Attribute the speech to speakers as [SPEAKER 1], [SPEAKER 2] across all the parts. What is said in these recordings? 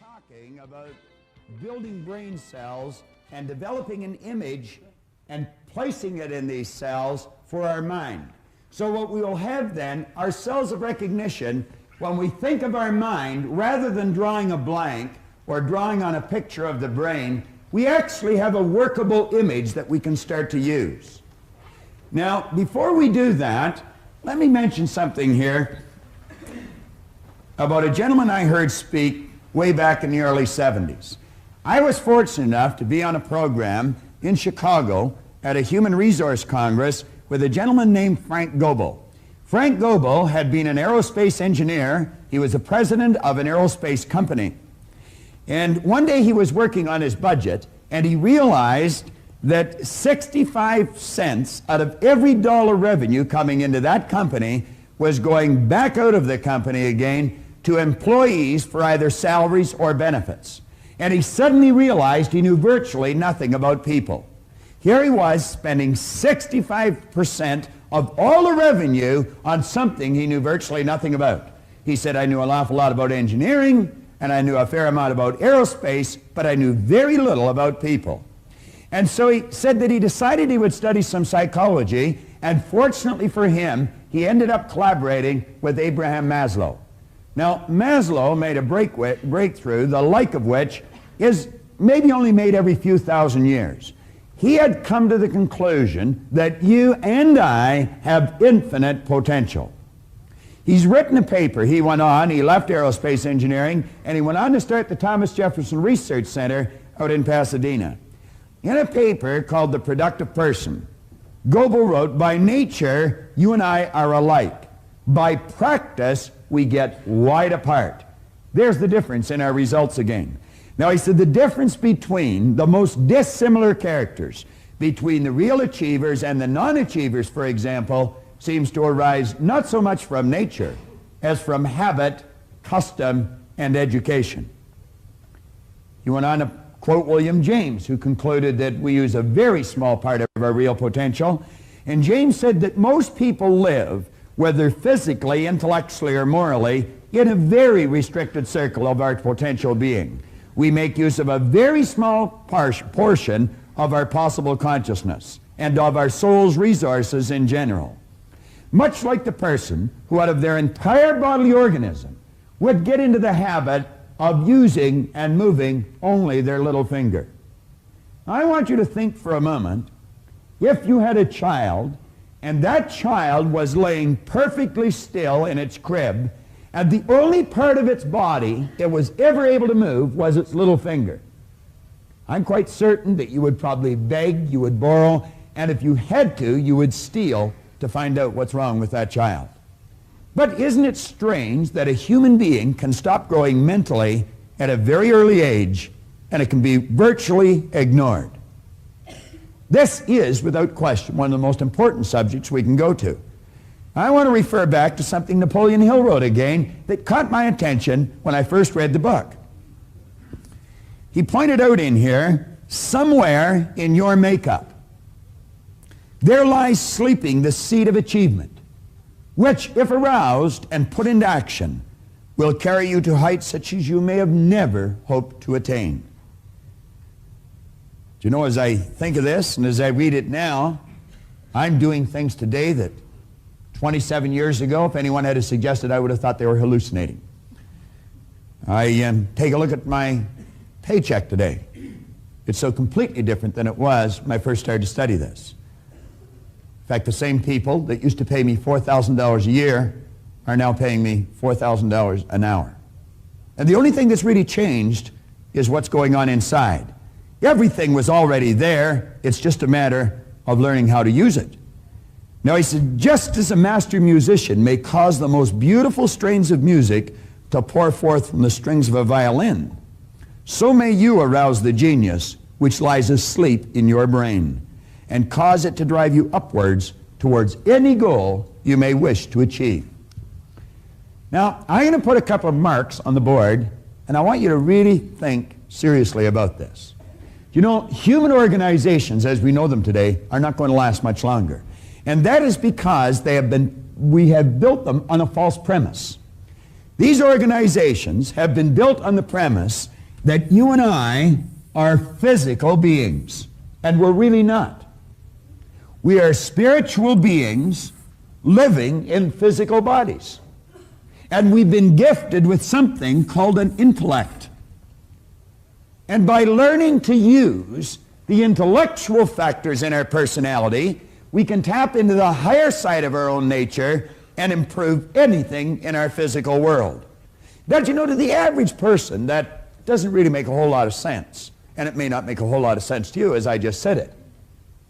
[SPEAKER 1] talking about building brain cells and developing an image and placing it in these cells for our mind. So what we will have then are cells of recognition. When we think of our mind, rather than drawing a blank or drawing on a picture of the brain, we actually have a workable image that we can start to use. Now, before we do that, let me mention something here about a gentleman I heard speak way back in the early 70s. I was fortunate enough to be on a program in Chicago at a Human Resource Congress with a gentleman named Frank Goebel. Frank Goebel had been an aerospace engineer. He was the president of an aerospace company. And one day he was working on his budget, and he realized that 65 cents out of every dollar revenue coming into that company was going back out of the company again to employees for either salaries or benefits. And he suddenly realized he knew virtually nothing about people. Here he was spending 65% of all the revenue on something he knew virtually nothing about. He said, I knew an awful lot about engineering, and I knew a fair amount about aerospace, but I knew very little about people. And so he said that he decided he would study some psychology, and fortunately for him, he ended up collaborating with Abraham Maslow. Now, Maslow made a breakthrough, the like of which is maybe only made every few thousand years. He had come to the conclusion that you and I have infinite potential. He's written a paper. He left aerospace engineering, and he went on to start the Thomas Jefferson Research Center out in Pasadena. In a paper called The Productive Person, Goebel wrote, by nature, you and I are alike. By practice, we get wide apart. There's the difference in our results again. Now, he said the difference between the most dissimilar characters, between the real achievers and the non-achievers, for example, seems to arise not so much from nature as from habit, custom, and education. He went on to quote William James, who concluded that we use a very small part of our real potential. And James said that most people live, whether physically, intellectually, or morally, in a very restricted circle of our potential being. We make use of a very small portion of our possible consciousness and of our soul's resources in general. Much like the person who out of their entire bodily organism would get into the habit of using and moving only their little finger. I want you to think for a moment, if you had a child and that child was laying perfectly still in its crib, and the only part of its body it was ever able to move was its little finger, I'm quite certain that you would probably beg, you would borrow, and if you had to, you would steal to find out what's wrong with that child. But isn't it strange that a human being can stop growing mentally at a very early age, and it can be virtually ignored? This is, without question, one of the most important subjects we can go to. I want to refer back to something Napoleon Hill wrote again that caught my attention when I first read the book. He pointed out in here, somewhere in your makeup, there lies sleeping the seed of achievement, which, if aroused and put into action, will carry you to heights such as you may have never hoped to attain. Do you know, as I think of this and as I read it now, I'm doing things today that 27 years ago, if anyone had suggested, I would have thought they were hallucinating. I take a look at my paycheck today. It's so completely different than it was when I first started to study this. In fact, the same people that used to pay me $4,000 a year are now paying me $4,000 an hour. And the only thing that's really changed is what's going on inside. Everything was already there. It's just a matter of learning how to use it. Now, he said, just as a master musician may cause the most beautiful strains of music to pour forth from the strings of a violin, so may you arouse the genius which lies asleep in your brain and cause it to drive you upwards towards any goal you may wish to achieve. Now, I'm going to put a couple of marks on the board, and I want you to really think seriously about this. You know, human organizations, as we know them today, are not going to last much longer. And that is because we have built them on a false premise. These organizations have been built on the premise that you and I are physical beings, and we're really not. We are spiritual beings living in physical bodies. And we've been gifted with something called an intellect. And by learning to use the intellectual factors in our personality, we can tap into the higher side of our own nature and improve anything in our physical world. But you know, to the average person, that doesn't really make a whole lot of sense. And it may not make a whole lot of sense to you as I just said it.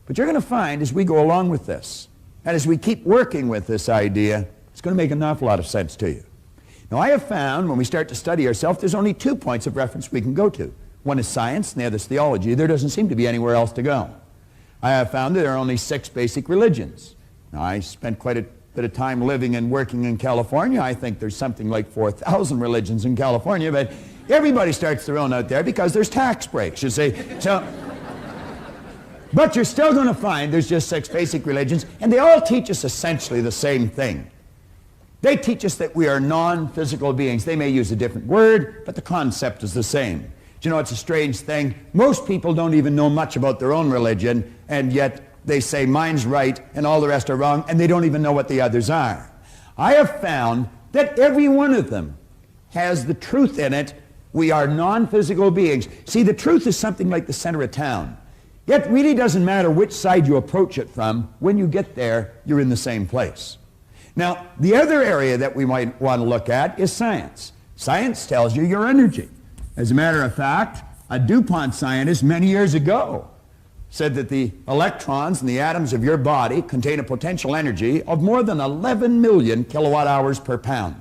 [SPEAKER 1] But you're going to find as we go along with this, and as we keep working with this idea, it's going to make an awful lot of sense to you. Now, I have found when we start to study ourselves, there's only 2 points of reference we can go to. One is science, and the other is theology. There doesn't seem to be anywhere else to go. I have found that there are only 6 basic religions. Now, I spent quite a bit of time living and working in California. I think there's something like 4,000 religions in California, but everybody starts their own out there because there's tax breaks, you see. But you're still going to find there's just 6 basic religions, and they all teach us essentially the same thing. They teach us that we are non-physical beings. They may use a different word, but the concept is the same. Do you know, it's a strange thing. Most people don't even know much about their own religion, and yet they say mine's right and all the rest are wrong, and they don't even know what the others are. I have found that every one of them has the truth in it. We are non-physical beings. See, the truth is something like the center of town. It really doesn't matter which side you approach it from. When you get there, you're in the same place. Now, the other area that we might want to look at is science. Science tells you your energy. As a matter of fact, a DuPont scientist many years ago said that the electrons and the atoms of your body contain a potential energy of more than 11 million kilowatt hours per pound.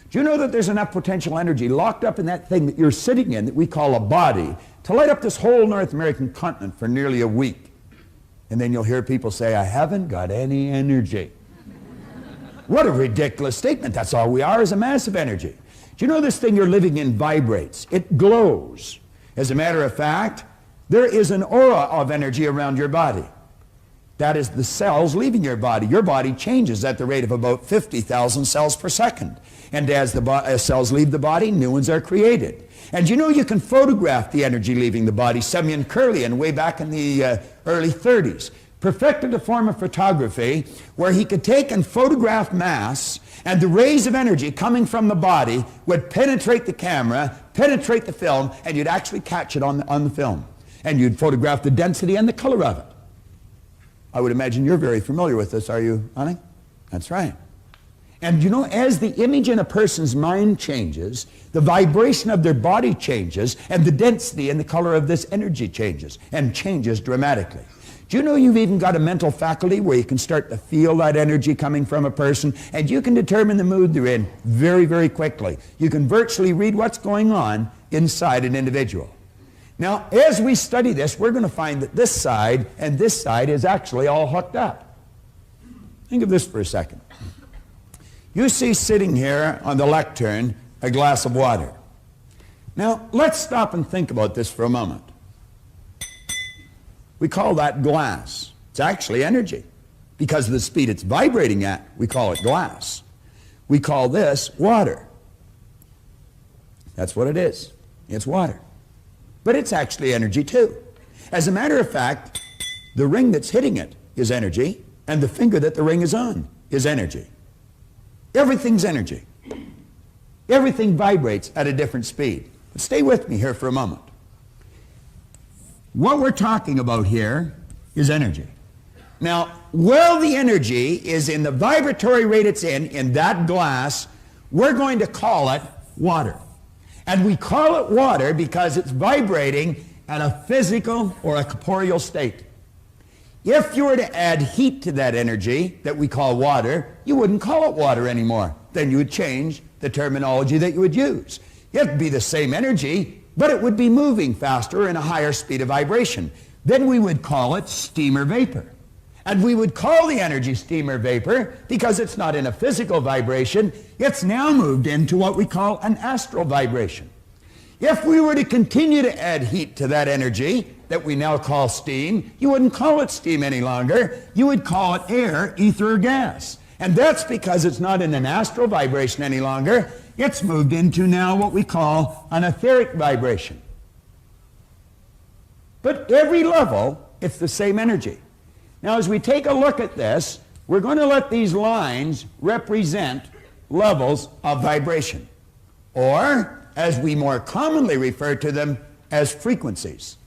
[SPEAKER 1] Do you know that there's enough potential energy locked up in that thing that you're sitting in that we call a body to light up this whole North American continent for nearly a week? And then you'll hear people say, I haven't got any energy. What a ridiculous statement. That's all we are, is a mass of energy. Do you know this thing you're living in vibrates? It glows. As a matter of fact, there is an aura of energy around your body. That is the cells leaving your body. Your body changes at the rate of about 50,000 cells per second. And as the cells leave the body, new ones are created. And you know you can photograph the energy leaving the body. Semyon Kurlian, way back in the early 30s, perfected a form of photography where he could take and photograph mass, and the rays of energy coming from the body would penetrate the camera, penetrate the film, and you'd actually catch it on the film. And you'd photograph the density and the color of it. I would imagine you're very familiar with this, are you, honey? That's right. And you know, as the image in a person's mind changes, the vibration of their body changes, and the density and the color of this energy changes, and changes dramatically. Do you know you've even got a mental faculty where you can start to feel that energy coming from a person, and you can determine the mood they're in very, very quickly. You can virtually read what's going on inside an individual. Now, as we study this, we're going to find that this side and this side is actually all hooked up. Think of this for a second. You see sitting here on the lectern a glass of water. Now, let's stop and think about this for a moment. We call that glass. It's actually energy. Because of the speed it's vibrating at, we call it glass. We call this water. That's what it is. It's water. But it's actually energy too. As a matter of fact, the ring that's hitting it is energy, and the finger that the ring is on is energy. Everything's energy. Everything vibrates at a different speed. But stay with me here for a moment. What we're talking about here is energy. Now, while the energy is in the vibratory rate it's in that glass, we're going to call it water. And we call it water because it's vibrating at a physical or a corporeal state. If you were to add heat to that energy that we call water, you wouldn't call it water anymore. Then you would change the terminology that you would use. It'd be the same energy, but it would be moving faster and a higher speed of vibration. Then we would call it steam or vapor. And we would call the energy steam or vapor because it's not in a physical vibration. It's now moved into what we call an astral vibration. If we were to continue to add heat to that energy that we now call steam, you wouldn't call it steam any longer. You would call it air, ether, or gas. And that's because it's not in an astral vibration any longer. It's moved into now what we call an etheric vibration. But every level, it's the same energy. Now, as we take a look at this, we're going to let these lines represent levels of vibration, or, as we more commonly refer to them, as frequencies.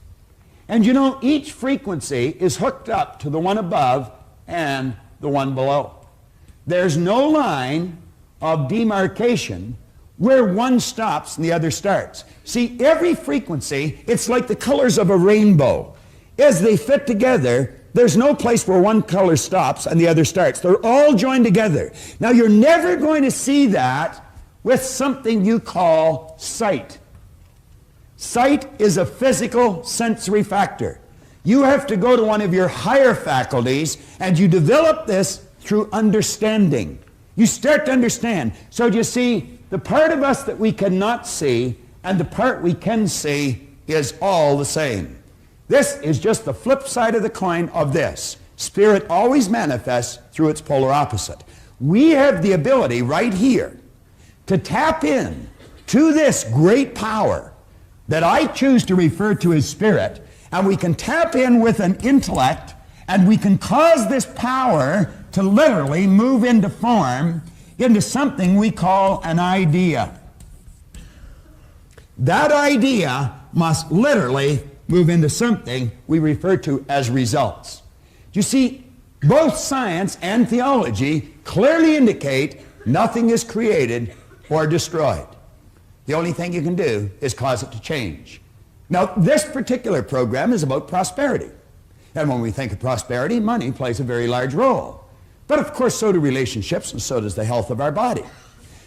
[SPEAKER 1] And you know, each frequency is hooked up to the one above and the one below. There's no line of demarcation where one stops and the other starts. See, every frequency, it's like the colors of a rainbow. As they fit together, there's no place where one color stops and the other starts. They're all joined together. Now, you're never going to see that with something you call sight. Sight is a physical sensory factor. You have to go to one of your higher faculties, and you develop this through understanding. You start to understand. So you see, the part of us that we cannot see and the part we can see is all the same. This is just the flip side of the coin of this. Spirit always manifests through its polar opposite. We have the ability right here to tap in to this great power that I choose to refer to as spirit, and we can tap in with an intellect, and we can cause this power to literally move into form, into something we call an idea. That idea must literally move into something we refer to as results. You see, both science and theology clearly indicate nothing is created or destroyed. The only thing you can do is cause it to change. Now, this particular program is about prosperity. And when we think of prosperity, money plays a very large role. But of course, so do relationships, and so does the health of our body.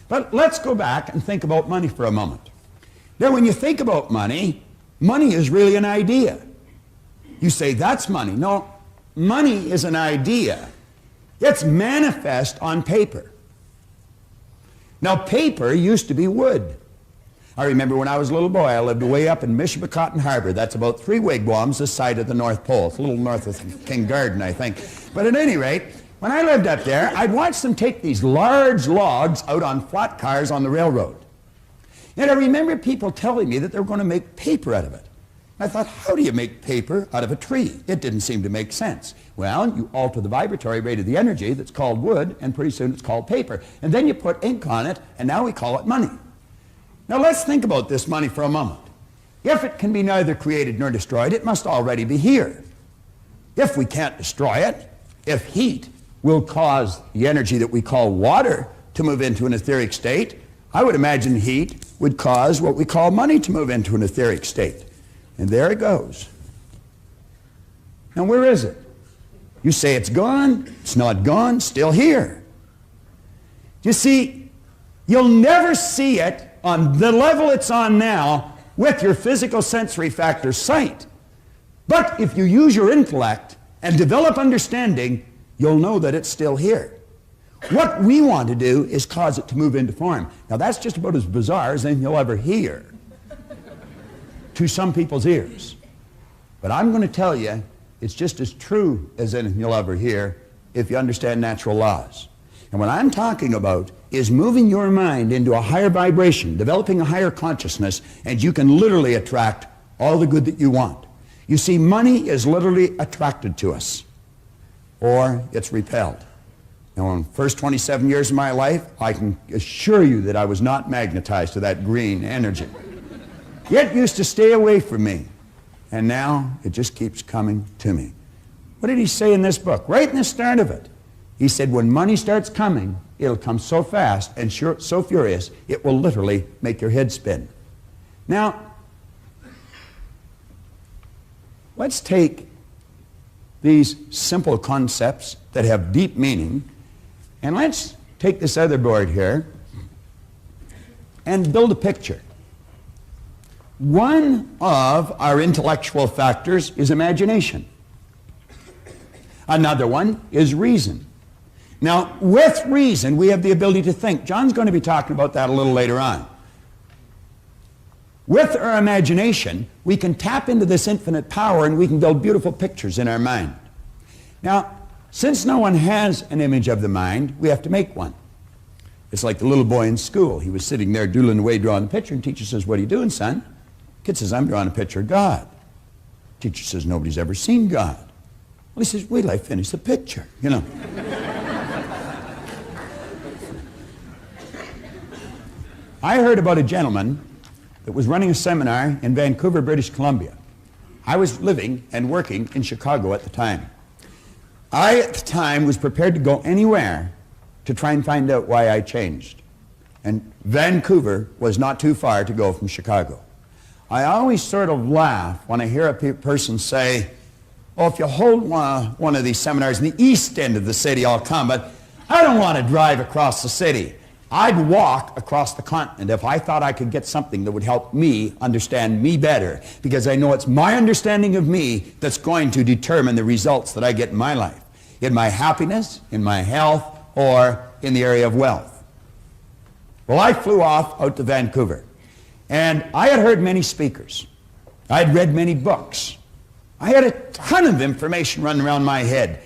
[SPEAKER 1] But let's go back and think about money for a moment. Now, when you think about money, money is really an idea. You say, that's money. No, money is an idea. It's manifest on paper. Now, paper used to be wood. I remember when I was a little boy, I lived way up in Michipicoten Harbor. That's about 3 wigwams this side of the North Pole. It's a little north of King Garden, I think. But at any rate, when I lived up there, I'd watch them take these large logs out on flat cars on the railroad. And I remember people telling me that they were going to make paper out of it. I thought, how do you make paper out of a tree? It didn't seem to make sense. Well, you alter the vibratory rate of the energy that's called wood, and pretty soon it's called paper. And then you put ink on it, and now we call it money. Now let's think about this money for a moment. If it can be neither created nor destroyed, it must already be here. If we can't destroy it, if heat will cause the energy that we call water to move into an etheric state, I would imagine heat would cause what we call money to move into an etheric state. And there it goes. Now where is it? You say it's gone. It's not gone. Still here. You see, you'll never see it on the level it's on now with your physical sensory factor sight. But if you use your intellect and develop understanding, you'll know that it's still here. What we want to do is cause it to move into form. Now that's just about as bizarre as anything you'll ever hear to some people's ears. But I'm going to tell you, it's just as true as anything you'll ever hear if you understand natural laws. And what I'm talking about is moving your mind into a higher vibration, developing a higher consciousness, and you can literally attract all the good that you want. You see, money is literally attracted to us, or it's repelled. Now, in the first 27 years of my life, I can assure you that I was not magnetized to that green energy. It used to stay away from me, and now it just keeps coming to me. What did he say in this book? Right in the start of it. He said, when money starts coming, it'll come so fast and so furious, it will literally make your head spin. Now, let's take these simple concepts that have deep meaning, and let's take this other board here and build a picture. One of our intellectual factors is imagination. Another one is reason. Now, with reason, we have the ability to think. John's going to be talking about that a little later on. With our imagination, we can tap into this infinite power and we can build beautiful pictures in our mind. Now, Since no one has an image of the mind, we have to make one. It's like the little boy in school. He was sitting there doodling away, drawing the picture, and teacher says, "What are you doing, son?" Kid says, "I'm drawing a picture of God." Teacher says, "Nobody's ever seen God." Well, he says, "Wait till I finish the picture," you know. I heard about a gentleman that was running a seminar in Vancouver, British Columbia. I was living and working in Chicago at the time. I, at the time, was prepared to go anywhere to try and find out why I changed. And Vancouver was not too far to go from Chicago. I always sort of laugh when I hear a person say, "Oh, if you hold one of these seminars in the east end of the city, I'll come, but I don't want to drive across the city. I'd walk across the continent if I thought I could get something that would help me understand me better, because I know it's my understanding of me that's going to determine the results that I get in my life, in my happiness, in my health, or in the area of wealth." Well, I flew off out to Vancouver, and I had heard many speakers. I had read many books. I had a ton of information running around my head,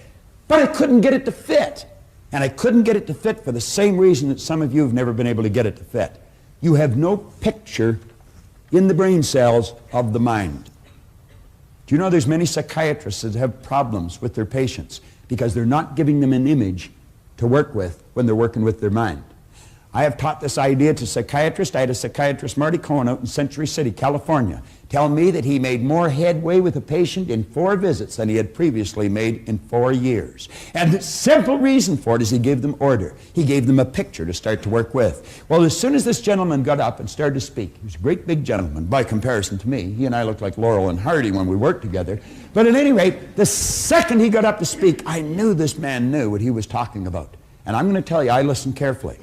[SPEAKER 1] but I couldn't get it to fit. And I couldn't get it to fit for the same reason that some of you have never been able to get it to fit. You have no picture in the brain cells of the mind. Do you know there's many psychiatrists that have problems with their patients because they're not giving them an image to work with when they're working with their mind? I have taught this idea to psychiatrists. I had a psychiatrist, Marty Cohen, out in Century City, California, tell me that he made more headway with a patient in 4 visits than he had previously made in 4 years. And the simple reason for it is he gave them order. He gave them a picture to start to work with. Well, as soon as this gentleman got up and started to speak, he was a great big gentleman by comparison to me. He and I looked like Laurel and Hardy when we worked together. But at any rate, the second he got up to speak, I knew this man knew what he was talking about. And I'm going to tell you, I listened carefully.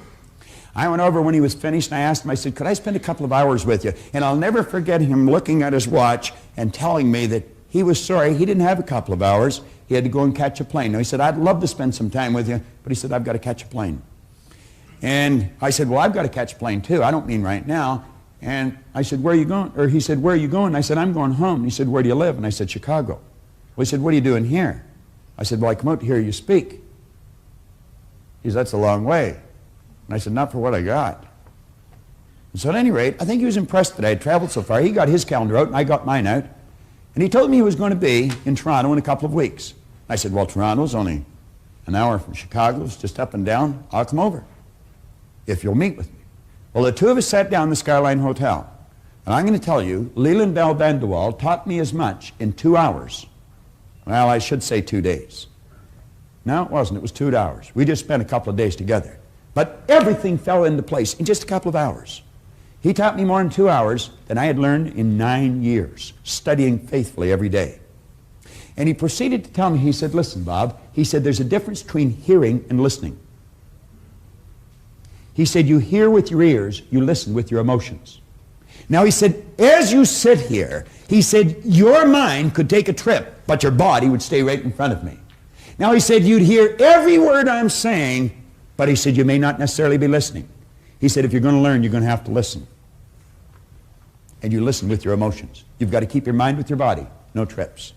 [SPEAKER 1] I went over when he was finished and I asked him, I said, "Could I spend a couple of hours with you?" And I'll never forget him looking at his watch and telling me that he was sorry he didn't have a couple of hours. He had to go and catch a plane. Now, he said, "I'd love to spend some time with you," but he said, "I've got to catch a plane." And I said, "Well, I've got to catch a plane too. I don't mean right now." And I said, "Where are you going?" Or he said, "Where are you going?" I said, "I'm going home." He said, "Where do you live?" And I said, "Chicago." Well, he said, "What are you doing here?" I said, "Well, I come out to hear you speak." He said, "That's a long way." And I said, "Not for what I got." So at any rate, I think he was impressed that I had traveled so far. He got his calendar out and I got mine out. And he told me he was going to be in Toronto in a couple of weeks. I said, "Well, Toronto's only an hour from Chicago. It's just up and down. I'll come over if you'll meet with me." Well, the two of us sat down in the Skyline Hotel. And I'm going to tell you, Leland Bell Vanderwall taught me as much in 2 hours. Well, I should say 2 days. No, it wasn't. It was 2 hours. We just spent a couple of days together. But everything fell into place in just a couple of hours. He taught me more in 2 hours than I had learned in 9 years, studying faithfully every day. And he proceeded to tell me, he said, "Listen, Bob," he said, "there's a difference between hearing and listening." He said, "You hear with your ears, you listen with your emotions." Now, he said, as you sit here, he said, your mind could take a trip, but your body would stay right in front of me. Now, he said, you'd hear every word I'm saying, but he said, you may not necessarily be listening. He said, if you're going to learn, you're going to have to listen. And you listen with your emotions. You've got to keep your mind with your body. No trips.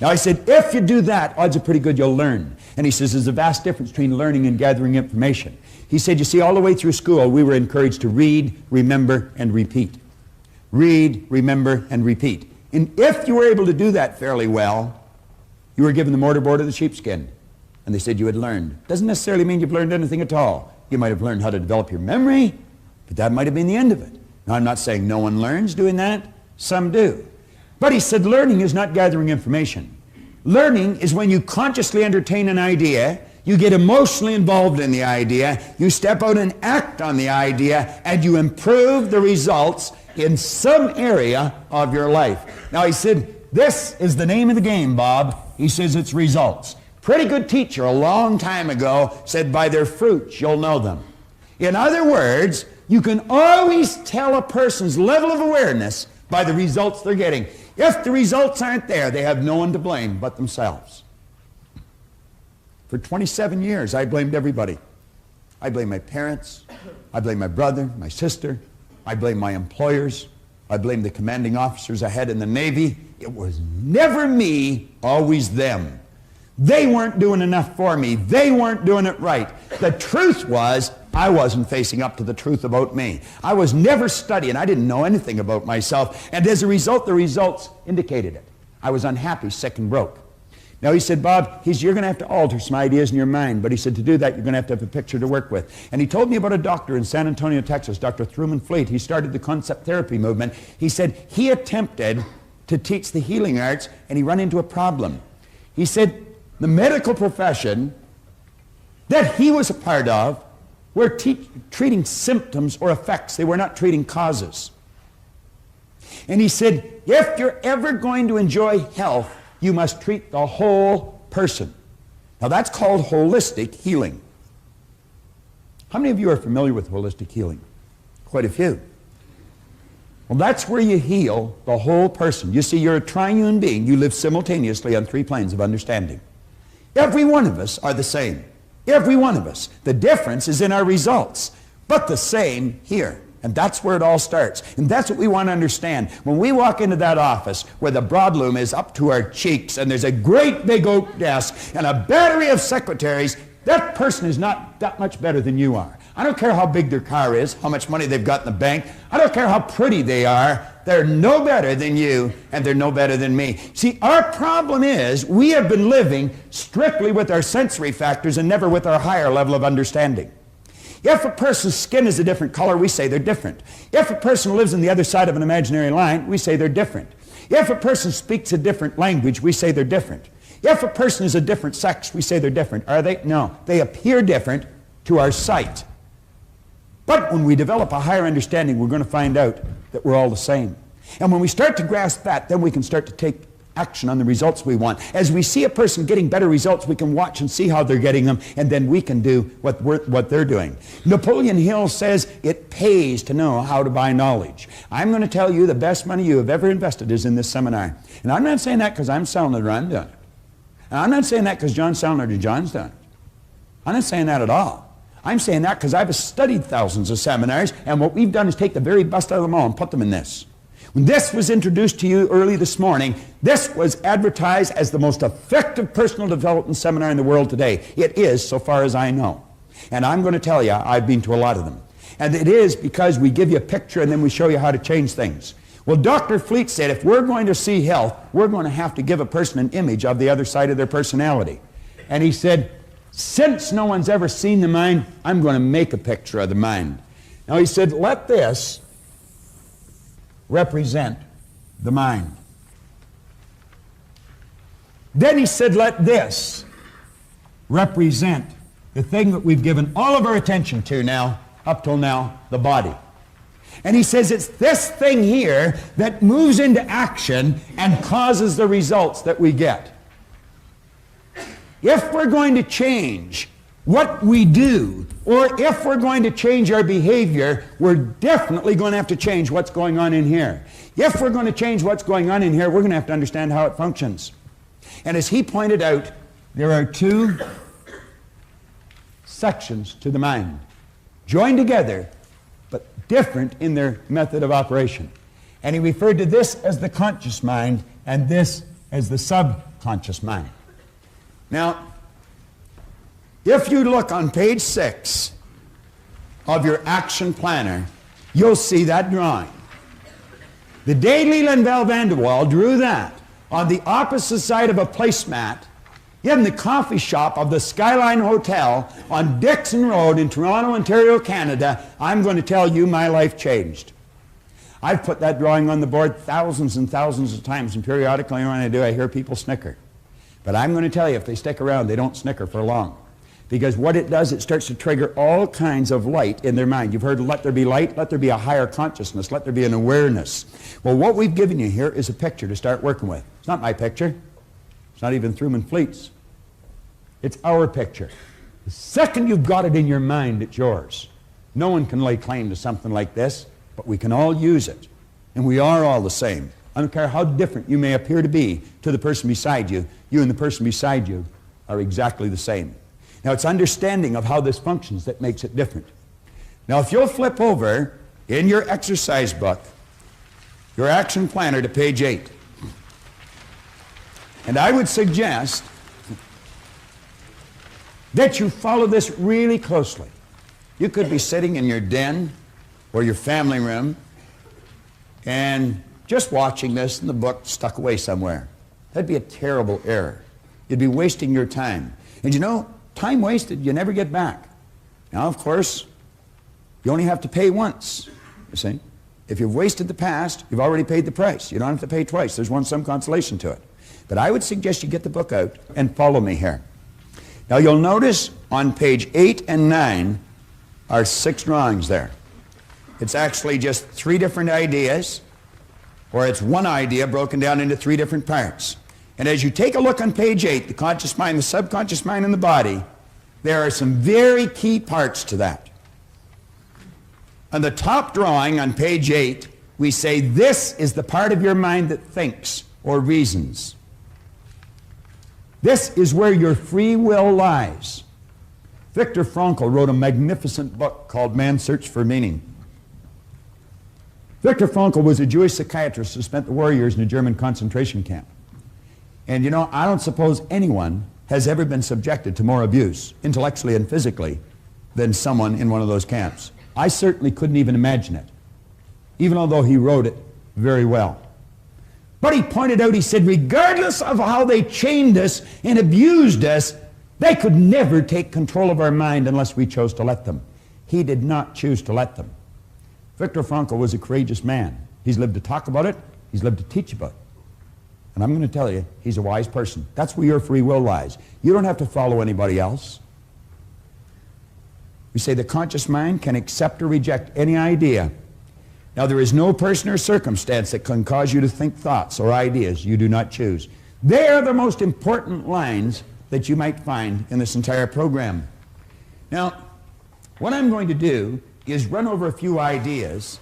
[SPEAKER 1] Now, I said, if you do that, odds are pretty good you'll learn. And he says, there's a vast difference between learning and gathering information. He said, you see, all the way through school, we were encouraged to read, remember, and repeat. Read, remember, and repeat. And if you were able to do that fairly well, you were given the mortarboard of the sheepskin. And they said you had learned. Doesn't necessarily mean you've learned anything at all. You might have learned how to develop your memory, but that might have been the end of it. Now, I'm not saying no one learns doing that. Some do. But he said learning is not gathering information. Learning is when you consciously entertain an idea, you get emotionally involved in the idea, you step out and act on the idea, and you improve the results in some area of your life. Now, he said, this is the name of the game, Bob. He says it's results. Pretty good teacher a long time ago said, by their fruits you'll know them. In other words, you can always tell a person's level of awareness by the results they're getting. If the results aren't there, they have no one to blame but themselves. For 27 years, I blamed everybody. I blamed my parents. I blamed my brother, my sister. I blamed my employers. I blamed the commanding officers I had in the Navy. It was never me, always them. They weren't doing enough for me. They weren't doing it right. The truth was, I wasn't facing up to the truth about me. I was never studying. I didn't know anything about myself. And as a result, the results indicated it. I was unhappy, sick, and broke. Now he said, Bob, you're going to have to alter some ideas in your mind. But he said, to do that, you're going to have a picture to work with. And he told me about a doctor in San Antonio, Texas, Dr. Truman Fleet. He started the concept therapy movement. He said he attempted to teach the healing arts, and he ran into a problem. He said the medical profession that he was a part of were treating symptoms or effects. They were not treating causes. And he said, if you're ever going to enjoy health, you must treat the whole person. Now that's called holistic healing. How many of you are familiar with holistic healing? Quite a few. Well, that's where you heal the whole person. You see, you're a triune being. You live simultaneously on 3 planes of understanding. Every one of us are the same. Every one of us. The difference is in our results, but the same here. And that's where it all starts. And that's what we want to understand. When we walk into that office where the broadloom is up to our cheeks and there's a great big oak desk and a battery of secretaries, that person is not that much better than you are. I don't care how big their car is, how much money they've got in the bank. I don't care how pretty they are. They're no better than you, and they're no better than me. See, our problem is we have been living strictly with our sensory factors and never with our higher level of understanding. If a person's skin is a different color, we say they're different. If a person lives on the other side of an imaginary line, we say they're different. If a person speaks a different language, we say they're different. If a person is a different sex, we say they're different. Are they? No. They appear different to our sight. But when we develop a higher understanding, we're going to find out that we're all the same. And when we start to grasp that, then we can start to take action on the results we want. As we see a person getting better results, we can watch and see how they're getting them, and then we can do what they're doing. Napoleon Hill says it pays to know how to buy knowledge. I'm going to tell you the best money you have ever invested is in this seminar. And I'm not saying that because I'm selling it or I'm doing it. And I'm not saying that because John's selling it or John's done it. I'm not saying that at all. I'm saying that because I've studied thousands of seminars, and what we've done is take the very best out of them all and put them in this. When this was introduced to you early this morning, this was advertised as the most effective personal development seminar in the world today. It is, so far as I know. And I'm going to tell you, I've been to a lot of them. And it is because we give you a picture and then we show you how to change things. Well, Dr. Fleet said if we're going to see health, we're going to have to give a person an image of the other side of their personality. And he said, since no one's ever seen the mind, I'm going to make a picture of the mind. Now he said, let this represent the mind. Then he said, let this represent the thing that we've given all of our attention to now, up till now, the body. And he says it's this thing here that moves into action and causes the results that we get. If we're going to change what we do, or if we're going to change our behavior, we're definitely going to have to change what's going on in here. If we're going to change what's going on in here, we're going to have to understand how it functions. And as he pointed out, there are 2 sections to the mind, joined together, but different in their method of operation. And he referred to this as the conscious mind and this as the subconscious mind. Now, if you look on page 6 of your action planner, you'll see that drawing. The day Leland Bell Vanderwall drew that on the opposite side of a placemat in the coffee shop of the Skyline Hotel on Dixon Road in Toronto, Ontario, Canada, I'm going to tell you my life changed. I've put that drawing on the board thousands and thousands of times, and periodically when I do, I hear people snicker. But I'm going to tell you, if they stick around, they don't snicker for long. Because what it does, it starts to trigger all kinds of light in their mind. You've heard, let there be light, let there be a higher consciousness, let there be an awareness. Well, what we've given you here is a picture to start working with. It's not my picture. It's not even Truman Fleet's. It's our picture. The second you've got it in your mind, it's yours. No one can lay claim to something like this, but we can all use it. And we are all the same. I don't care how different you may appear to be to the person beside you, you and the person beside you are exactly the same. Now, it's understanding of how this functions that makes it different. Now, if you'll flip over in your exercise book, your action planner to page 8. And I would suggest that you follow this really closely. You could be sitting in your den or your family room and just watching this and the book stuck away somewhere. That'd be a terrible error. You'd be wasting your time. And you know, time wasted, you never get back. Now, of course, you only have to pay once, you see. If you've wasted the past, you've already paid the price. You don't have to pay twice. There's some consolation to it. But I would suggest you get the book out and follow me here. Now, you'll notice on page 8 and 9 are 6 drawings there. It's actually just 3 different ideas, or it's one idea broken down into 3 different parts. And as you take a look on page 8, the conscious mind, the subconscious mind, and the body, there are some very key parts to that. On the top drawing on page 8, we say this is the part of your mind that thinks or reasons. This is where your free will lies. Viktor Frankl wrote a magnificent book called Man's Search for Meaning. Viktor Frankl was a Jewish psychiatrist who spent the war years in a German concentration camp. And you know, I don't suppose anyone has ever been subjected to more abuse, intellectually and physically, than someone in one of those camps. I certainly couldn't even imagine it, even although he wrote it very well. But he pointed out, he said, regardless of how they chained us and abused us, they could never take control of our mind unless we chose to let them. He did not choose to let them. Viktor Frankl was a courageous man. He's lived to talk about it. He's lived to teach about it. And I'm going to tell you, he's a wise person. That's where your free will lies. You don't have to follow anybody else. We say the conscious mind can accept or reject any idea. Now, there is no person or circumstance that can cause you to think thoughts or ideas you do not choose. They are the most important lines that you might find in this entire program. Now, what I'm going to do is run over a few ideas,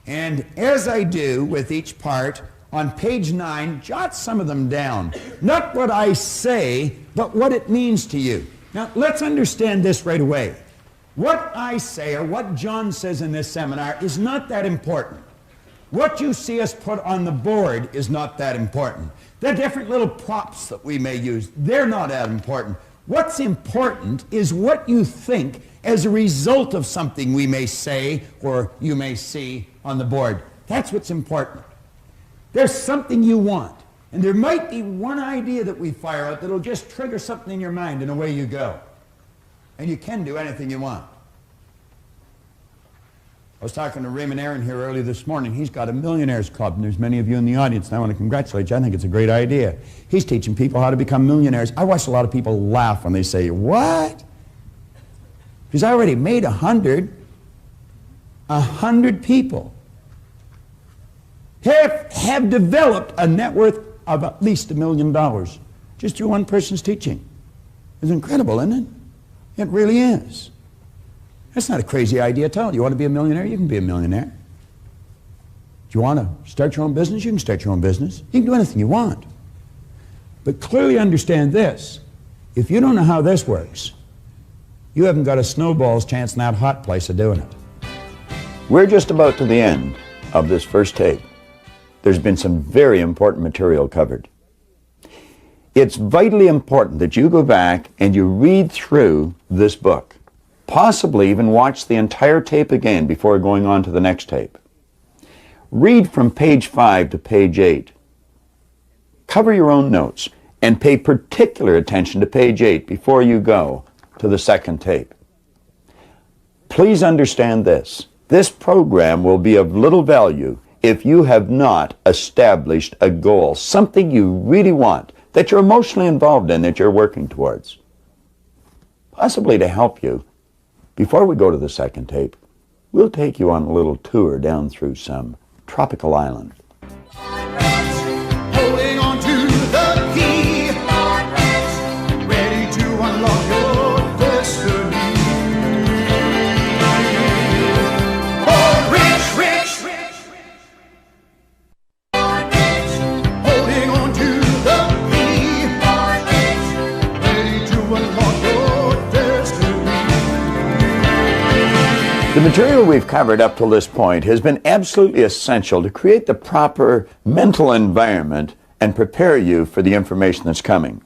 [SPEAKER 1] and as I do with each part, on page 9, jot some of them down. Not what I say, but what it means to you. Now, let's understand this right away. What I say, or what John says in this seminar, is not that important. What you see us put on the board is not that important. The different little props that we may use, they're not that important. What's important is what you think as a result of something we may say or you may see on the board. That's what's important. There's something you want, and there might be one idea that we fire out that'll just trigger something in your mind, and away you go. And you can do anything you want. I was talking to Raymond Aaron here early this morning. He's got a millionaires club, and there's many of you in the audience, and I want to congratulate you. I think it's a great idea. He's teaching people how to become millionaires. I watch a lot of people laugh when they say, what? He's already made 100 people have developed a net worth of at least $1 million just through one person's teaching. It's incredible, isn't it? It really is. That's not a crazy idea at all. You want to be a millionaire? You can be a millionaire. Do you want to start your own business? You can start your own business. You can do anything you want. But clearly understand this. If you don't know how this works, you haven't got a snowball's chance in that hot place of doing it. We're just about to the end of this first tape. There's been some very important material covered. It's vitally important that you go back and you read through this book. Possibly even watch the entire tape again before going on to the next tape. Read from page 5 to page 8. Cover your own notes and pay particular attention to page 8 before you go to the second tape. Please understand this. This program will be of little value if you have not established a goal, something you really want, that you're emotionally involved in, that you're working towards. Possibly to help you, before we go to the second tape, we'll take you on a little tour down through some tropical island.
[SPEAKER 2] Holding on to the key, ready to unlock your destiny. Oh, rich, rich, rich, holding on to the key, ready to unlock your destiny.
[SPEAKER 1] The material we've covered up to this point has been absolutely essential to create the proper mental environment and prepare you for the information that's coming.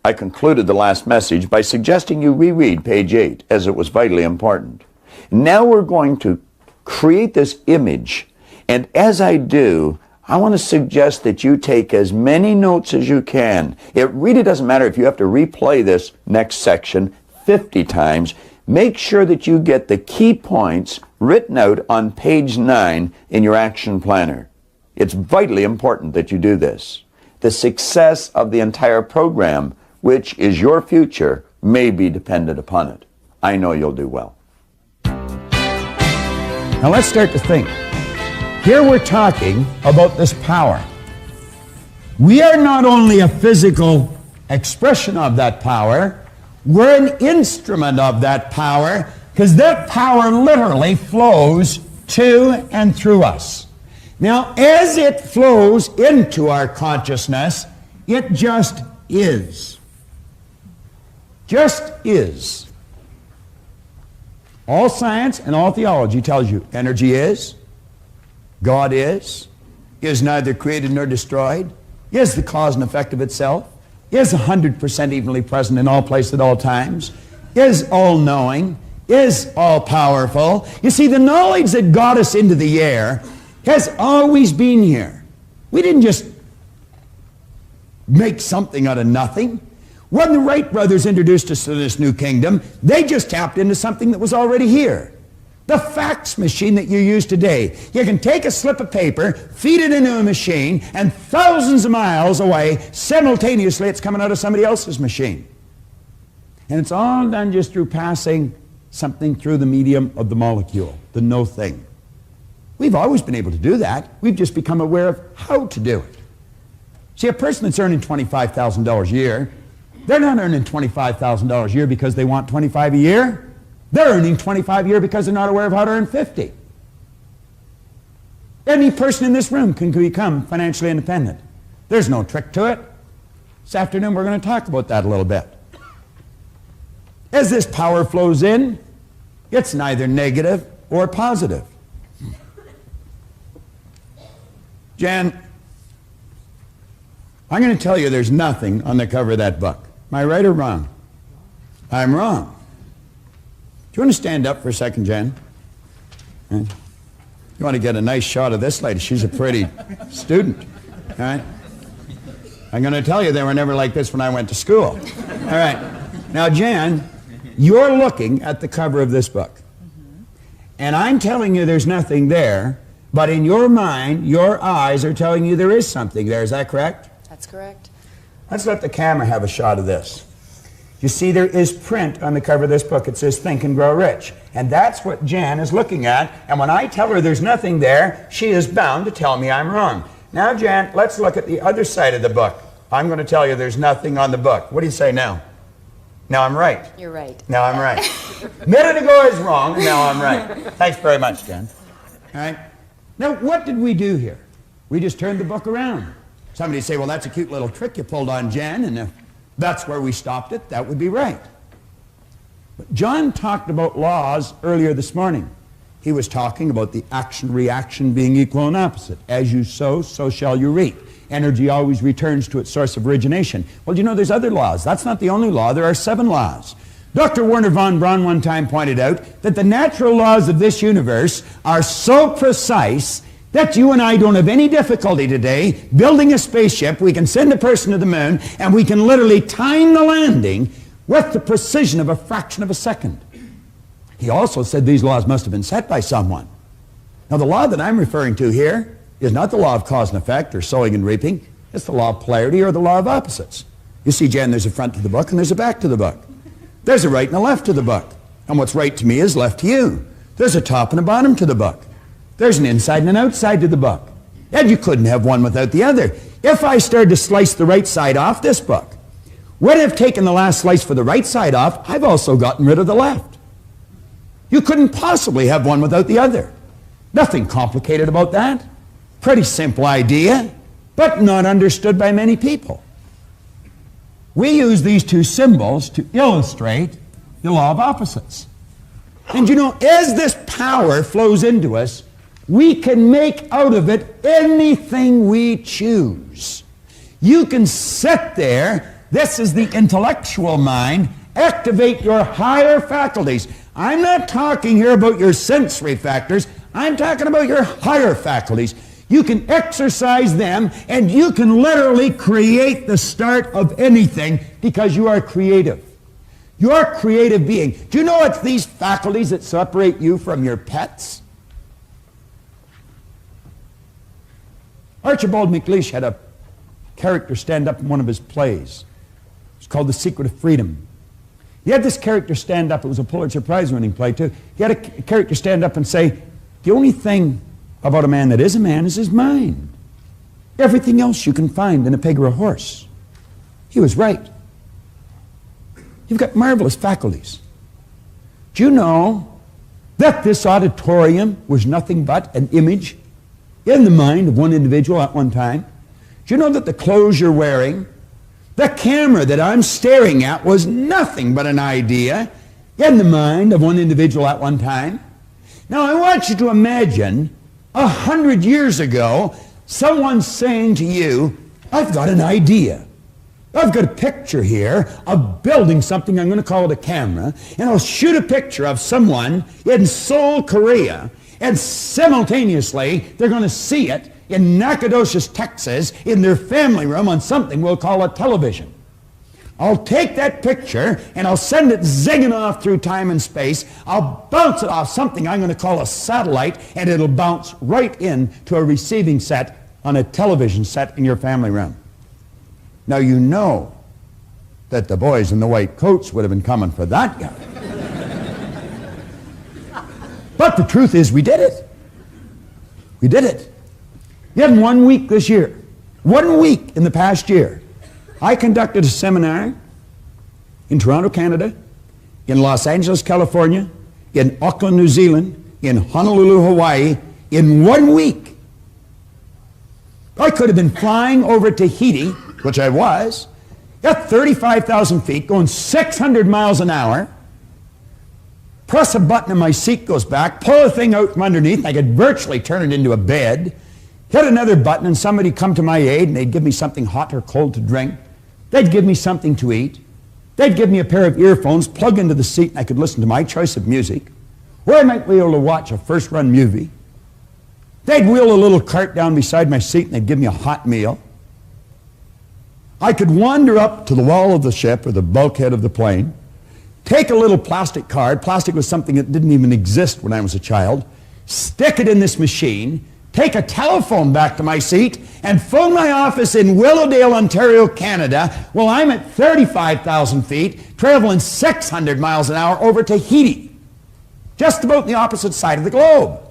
[SPEAKER 3] I concluded the last message by suggesting you reread page 8, as it was vitally important. Now we're going to create this image, and as I do, I want to suggest that you take as many notes as you can. It really doesn't matter if you have to replay this next section 50 times. Make sure that you get the key points written out on page 9 in your action planner. It's vitally important that you do this. The success of the entire program, which is your future, may be dependent upon it. I know you'll do well.
[SPEAKER 1] Now let's start to think. Here we're talking about this power. We are not only a physical expression of that power, we're an instrument of that power, because that power literally flows to and through us. Now, as it flows into our consciousness, it just is. Just is. All science and all theology tells you energy is, God is neither created nor destroyed, is the cause and effect of itself, is 100% evenly present in all places at all times, is all-knowing, is all-powerful. You see, the knowledge that got us into the air has always been here. We didn't just make something out of nothing. When the Wright brothers introduced us to this new kingdom, they just tapped into something that was already here. The fax machine that you use today. You can take a slip of paper, feed it into a machine, and thousands of miles away, simultaneously, it's coming out of somebody else's machine. And it's all done just through passing something through the medium of the molecule, the no thing. We've always been able to do that. We've just become aware of how to do it. See, a person that's earning $25,000 a year, they're not earning $25,000 a year because they want 25 a year. They're earning 25 a year because they're not aware of how to earn 50. Any person in this room can become financially independent. There's no trick to it. This afternoon we're going to talk about that a little bit. As this power flows in, it's neither negative or positive. Jan, I'm going to tell you there's nothing on the cover of that book. Am I right or wrong? I'm wrong. Do you want to stand up for a second, Jan? You want to get a nice shot of this lady. She's a pretty student. All right? I'm going to tell you they were never like this when I went to school. All right. Now, Jan, you're looking at the cover of this book. And I'm telling you there's nothing there, but in your mind, your eyes are telling you there is something there. Is that correct?
[SPEAKER 4] That's correct.
[SPEAKER 1] Let's let the camera have a shot of this. You see, there is print on the cover of this book. It says, Think and Grow Rich. And that's what Jan is looking at. And when I tell her there's nothing there, she is bound to tell me I'm wrong. Now, Jan, let's look at the other side of the book. I'm going to tell you there's nothing on the book. What do you say now? Now I'm right.
[SPEAKER 4] You're right.
[SPEAKER 1] Now I'm right. A minute ago I was wrong, and now I'm right. Thanks very much, Jan. All right. Now, what did we do here? We just turned the book around. Somebody say, well, that's a cute little trick you pulled on Jan, and if that's where we stopped it, that would be right. But John talked about laws earlier this morning. He was talking about the action-reaction being equal and opposite. As you sow, so shall you reap. Energy always returns to its source of origination. Well, you know, there's other laws. That's not the only law. There are 7 laws. Dr. Werner von Braun one time pointed out that the natural laws of this universe are so precise that you and I don't have any difficulty today building a spaceship. We can send a person to the moon, and we can literally time the landing with the precision of a fraction of a second. He also said these laws must have been set by someone. Now, the law that I'm referring to here is not the law of cause and effect or sowing and reaping. It's the law of polarity or the law of opposites. You see, Jan, there's a front to the book and there's a back to the book. There's a right and a left to the book. And what's right to me is left to you. There's a top and a bottom to the book. There's an inside and an outside to the book. And you couldn't have one without the other. If I started to slice the right side off this book, when I've taken the last slice for the right side off, I've also gotten rid of the left. You couldn't possibly have one without the other. Nothing complicated about that. Pretty simple idea, but not understood by many people. We use these 2 symbols to illustrate the law of opposites. And you know, as this power flows into us, we can make out of it anything we choose. You can sit there This is the intellectual mind. Activate your higher faculties. I'm not talking here about your sensory factors. I'm talking about your higher faculties. You can exercise them, and you can literally create the start of anything because you are creative. You're a creative being. Do you know it's these faculties that separate you from your pets? Archibald MacLeish had a character stand up in one of his plays. It's called The Secret of Freedom. He had this character stand up. It was a Pulitzer Prize-winning play, too. He had a character stand up and say, the only thing about a man that is a man is his mind. Everything else you can find in a pig or a horse. He was right. You've got marvelous faculties. Do you know that this auditorium was nothing but an image in the mind of one individual at one time? Do you know that the clothes you're wearing, the camera that I'm staring at, was nothing but an idea in the mind of one individual at one time? Now I want you to imagine 100 years ago, someone saying to you, I've got an idea. I've got a picture here of building something, I'm going to call it a camera, and I'll shoot a picture of someone in Seoul, Korea, and simultaneously they're going to see it in Nacogdoches, Texas, in their family room on something we'll call a television. I'll take that picture and I'll send it zigging off through time and space. I'll bounce it off something I'm going to call a satellite, and it'll bounce right in to a receiving set on a television set in your family room. Now you know that the boys in the white coats would have been coming for that guy. But the truth is we did it. We did it. Yet in 1 week this year, 1 week in the past year, I conducted a seminar in Toronto, Canada, in Los Angeles, California, in Auckland, New Zealand, in Honolulu, Hawaii, in 1 week. I could have been flying over Tahiti, which I was, at 35,000 feet, going 600 miles an hour, press a button and my seat goes back, pull the thing out from underneath, and I could virtually turn it into a bed, hit another button and somebody come to my aid and they'd give me something hot or cold to drink. They'd give me something to eat. They'd give me a pair of earphones, plug into the seat, and I could listen to my choice of music. Or I might be able to watch a first-run movie. They'd wheel a little cart down beside my seat and they'd give me a hot meal. I could wander up to the wall of the ship or the bulkhead of the plane, take a little plastic card. Plastic was something that didn't even exist when I was a child. Stick it in this machine, take a telephone back to my seat, and phone my office in Willowdale, Ontario, Canada. Well, I'm at 35,000 feet, traveling 600 miles an hour over Tahiti, just about the opposite side of the globe.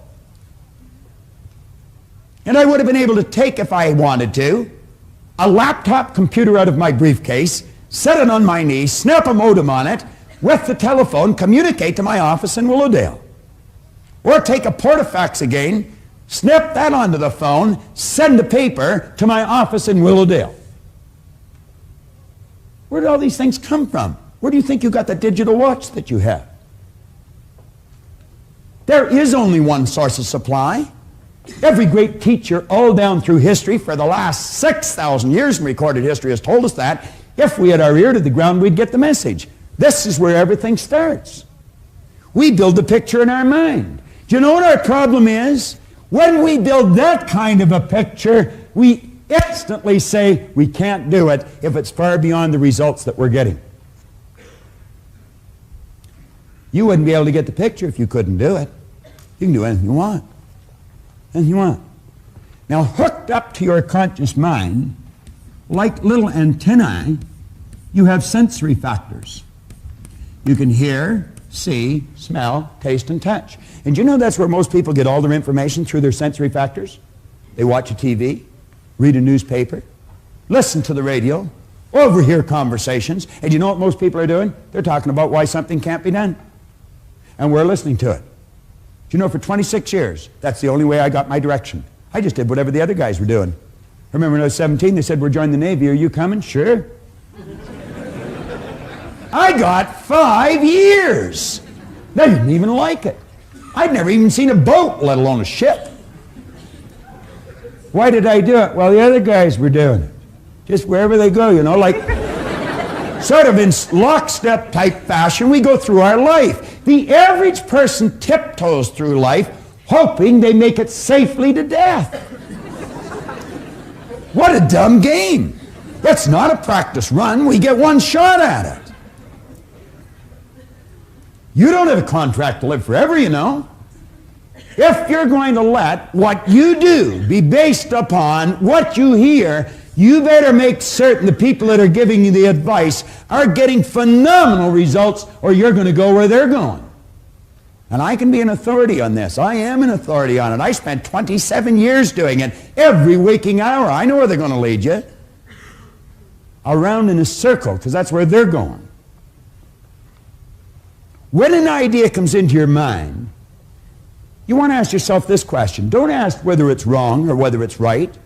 [SPEAKER 1] And I would have been able to take, if I wanted to, a laptop computer out of my briefcase, set it on my knee, snap a modem on it, with the telephone, communicate to my office in Willowdale. Or take a portafax again, snap that onto the phone, send a paper to my office in Willowdale. Where did all these things come from? Where do you think you got the digital watch that you have? There is only one source of supply. Every great teacher all down through history for the last 6,000 years in recorded history has told us that if we had our ear to the ground, we'd get the message. This is where everything starts. We build the picture in our mind. Do you know what our problem is? When we build that kind of a picture, we instantly say we can't do it if it's far beyond the results that we're getting. You wouldn't be able to get the picture if you couldn't do it. You can do anything you want. Anything you want. Now, hooked up to your conscious mind, like little antennae, you have sensory factors. You can hear, see, smell, taste, and touch. And do you know that's where most people get all their information, through their sensory factors? They watch a TV, read a newspaper, listen to the radio, overhear conversations, and you know what most people are doing? They're talking about why something can't be done. And we're listening to it. Do you know, for 26 years, that's the only way I got my direction. I just did whatever the other guys were doing. I remember when I was 17, they said, we're joining the Navy. Are you coming? Sure. I got 5 years. They didn't even like it. I'd never even seen a boat, let alone a ship. Why did I do it? Well, the other guys were doing it. Just wherever they go, you know, like Sort of in lockstep type fashion, we go through our life. The average person tiptoes through life, hoping they make it safely to death. What a dumb game. That's not a practice run. We get one shot at it. You don't have a contract to live forever, you know. If you're going to let what you do be based upon what you hear, you better make certain the people that are giving you the advice are getting phenomenal results, or you're going to go where they're going. And I can be an authority on this. I am an authority on it. I spent 27 years doing it. Every waking hour, I know where they're going to lead you. Around in a circle, because that's where they're going. When an idea comes into your mind, you want to ask yourself this question. Don't ask whether it's wrong or whether it's right.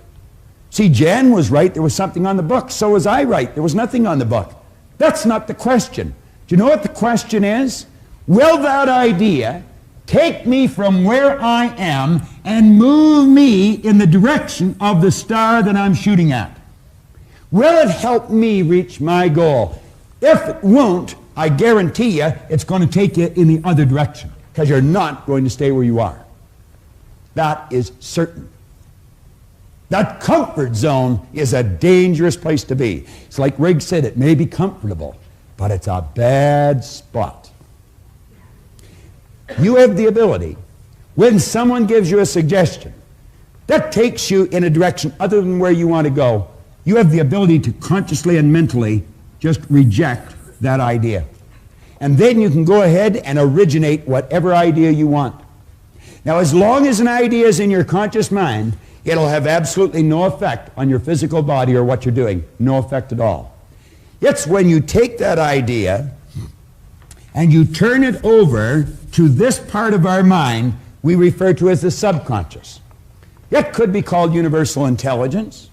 [SPEAKER 1] See, Jan was right. There was something on the book. So was I right. There was nothing on the book. That's not the question. Do you know what the question is? Will that idea take me from where I am and move me in the direction of the star that I'm shooting at? Will it help me reach my goal? If it won't, I guarantee you it's going to take you in the other direction, because you're not going to stay where you are. That is certain. That comfort zone is a dangerous place to be. It's like Riggs said, it may be comfortable, but it's a bad spot. You have the ability, when someone gives you a suggestion that takes you in a direction other than where you want to go, you have the ability to consciously and mentally just reject that idea. And then you can go ahead and originate whatever idea you want. Now, as long as an idea is in your conscious mind, it'll have absolutely no effect on your physical body or what you're doing. No effect at all. It's when you take that idea and you turn it over to this part of our mind we refer to as the subconscious. It could be called universal intelligence.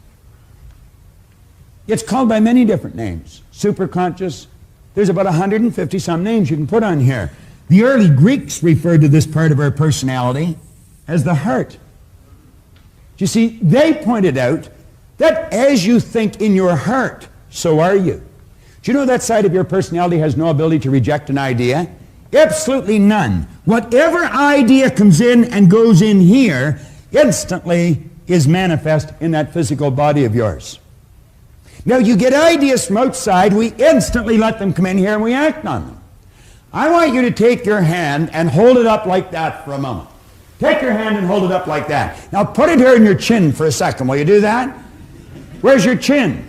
[SPEAKER 1] It's called by many different names. Superconscious. There's about 150 some names you can put on here. The early Greeks referred to this part of our personality as the heart. You see, they pointed out that as you think in your heart, so are you. Do you know that side of your personality has no ability to reject an idea? Absolutely none. Whatever idea comes in and goes in here instantly is manifest in that physical body of yours. Now, you get ideas from outside, we instantly let them come in here and we act on them. I want you to take your hand and hold it up like that for a moment. Take your hand and hold it up like that. Now put it here in your chin for a second. Will you do that? Where's your chin?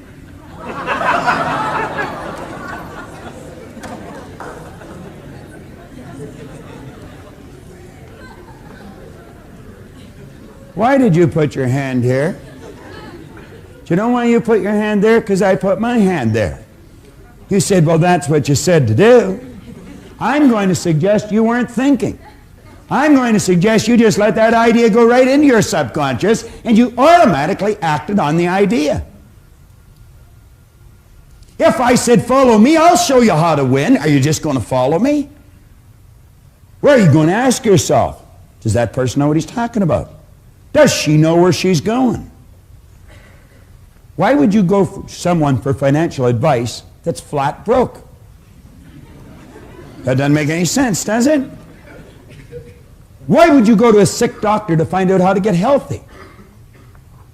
[SPEAKER 1] Why did you put your hand here? Do you know why you put your hand there? Because I put my hand there. You said, well, that's what you said to do. I'm going to suggest you weren't thinking. I'm going to suggest you just let that idea go right into your subconscious and you automatically acted on the idea. If I said, follow me, I'll show you how to win, are you just going to follow me? Where are you going to ask yourself? Does that person know what he's talking about? Does she know where she's going? Why would you go for someone for financial advice that's flat broke? That doesn't make any sense, does it? Why would you go to a sick doctor to find out how to get healthy? Do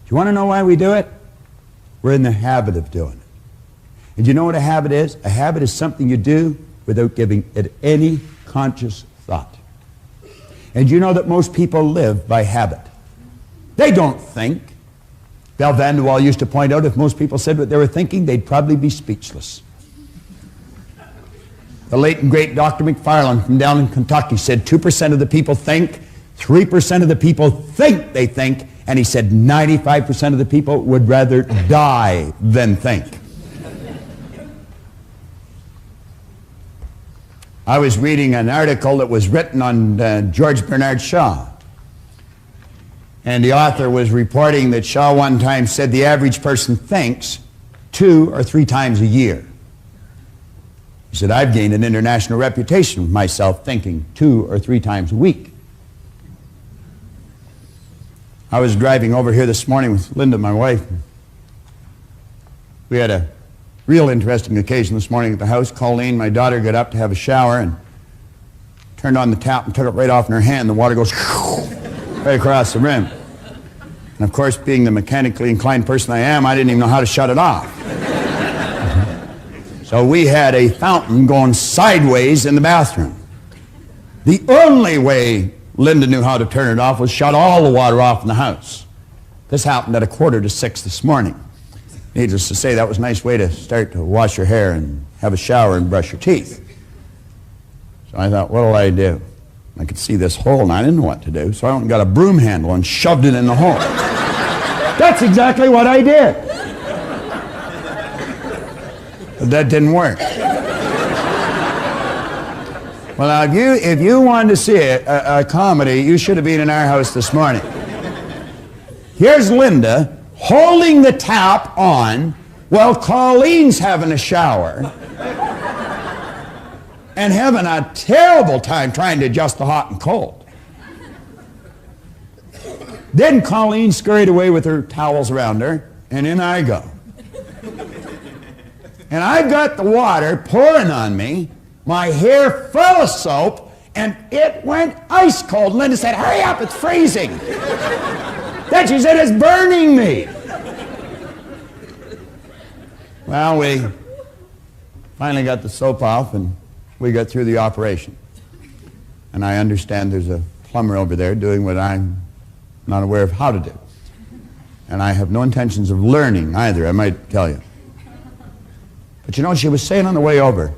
[SPEAKER 1] you want to know why we do it? We're in the habit of doing it. And you know what a habit is? A habit is something you do without giving it any conscious thought. And you know that most people live by habit. They don't think. Bell Vanderwall used to point out if most people said what they were thinking, they'd probably be speechless. The late and great Dr. McFarland from down in Kentucky said 2% of the people think, 3% of the people think they think, and he said 95% of the people would rather die than think. I was reading an article that was written on George Bernard Shaw. And the author was reporting that Shaw one time said the average person thinks 2 or 3 times a year. He said, I've gained an international reputation with myself thinking 2 or 3 times a week. I was driving over here this morning with Linda, my wife. We had a real interesting occasion this morning at the house. Colleen, my daughter, got up to have a shower and turned on the tap and took it right off in her hand. The water goes right across the rim. And of course, being the mechanically inclined person I am, I didn't even know how to shut it off. So we had a fountain going sideways in the bathroom. The only way Linda knew how to turn it off was shut all the water off in the house. This happened at 5:45 this morning. Needless to say, that was a nice way to start to wash your hair and have a shower and brush your teeth. So I thought, what'll I do? I could see this hole and I didn't know what to do, so I went and got a broom handle and shoved it in the hole. That's exactly what I did. But that didn't work. Well, now, if you wanted to see a comedy, you should have been in our house this morning. Here's Linda holding the tap on while Colleen's having a shower and having a terrible time trying to adjust the hot and cold. Then Colleen scurried away with her towels around her, and in I go. And I've got the water pouring on me, my hair full of soap, and it went ice cold. Linda said, hurry up, it's freezing. Then she said, it's burning me. Well, we finally got the soap off, and we got through the operation. And I understand there's a plumber over there doing what I'm not aware of how to do. And I have no intentions of learning either, I might tell you. But you know, she was saying on the way over,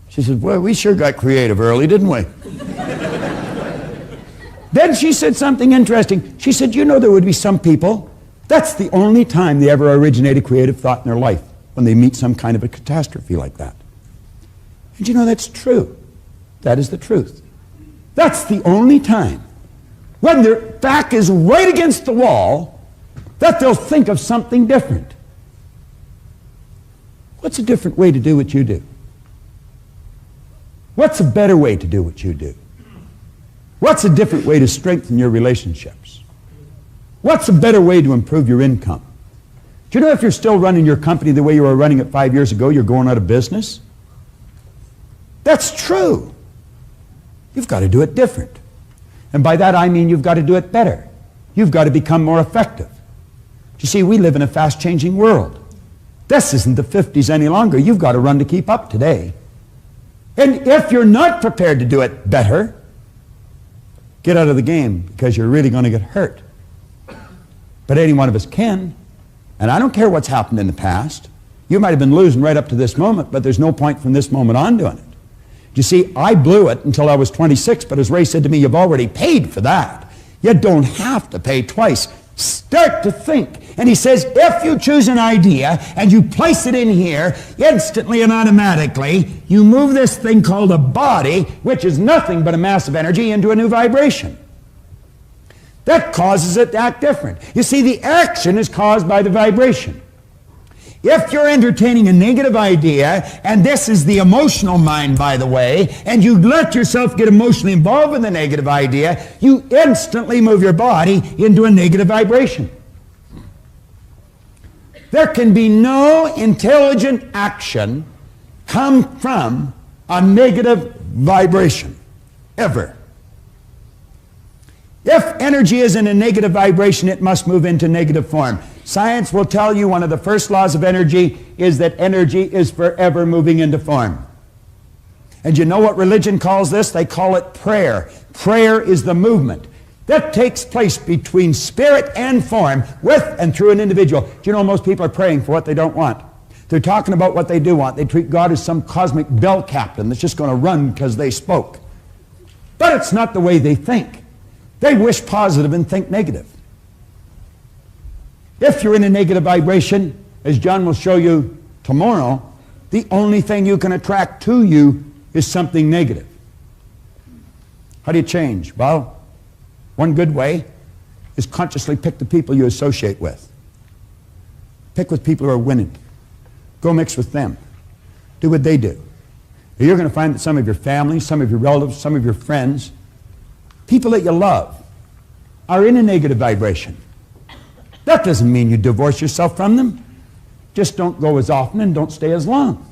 [SPEAKER 1] she said, well, we sure got creative early, didn't we? Then she said something interesting. She said, you know, there would be some people, that's the only time they ever originate a creative thought in their life, when they meet some kind of a catastrophe like that. And you know, that's true. That is the truth. That's the only time, when their back is right against the wall, that they'll think of something different. What's a different way to do what you do? What's a better way to do what you do? What's a different way to strengthen your relationships? What's a better way to improve your income? Do you know if you're still running your company the way you were running it 5 years ago, you're going out of business? That's true. You've got to do it different. And by that I mean you've got to do it better. You've got to become more effective. You see, we live in a fast-changing world. This isn't the 50s any longer. You've got to run to keep up today. And if you're not prepared to do it better, get out of the game, because you're really going to get hurt. But any one of us can. And I don't care what's happened in the past. You might have been losing right up to this moment, but there's no point from this moment on doing it. You see, I blew it until I was 26, but as Ray said to me, you've already paid for that. You don't have to pay twice. Start to think. And he says, if you choose an idea and you place it in here, instantly and automatically, you move this thing called a body, which is nothing but a mass of energy, into a new vibration. That causes it to act different. You see, the action is caused by the vibration. If you're entertaining a negative idea, and this is the emotional mind, by the way, and you let yourself get emotionally involved in the negative idea, you instantly move your body into a negative vibration. There can be no intelligent action come from a negative vibration, ever. If energy is in a negative vibration, it must move into negative form. Science will tell you one of the first laws of energy is that energy is forever moving into form. And you know what religion calls this? They call it prayer. Prayer is the movement that takes place between spirit and form, with and through an individual. Do you know most people are praying for what they don't want? They're talking about what they do want. They treat God as some cosmic bell captain that's just going to run because they spoke. But it's not the way they think. They wish positive and think negative. If you're in a negative vibration, as John will show you tomorrow, the only thing you can attract to you is something negative. How do you change? Well, one good way is consciously pick the people you associate with. Pick with people who are winning. Go mix with them. Do what they do. You're going to find that some of your family, some of your relatives, some of your friends, people that you love, are in a negative vibration. That doesn't mean you divorce yourself from them. Just don't go as often and don't stay as long.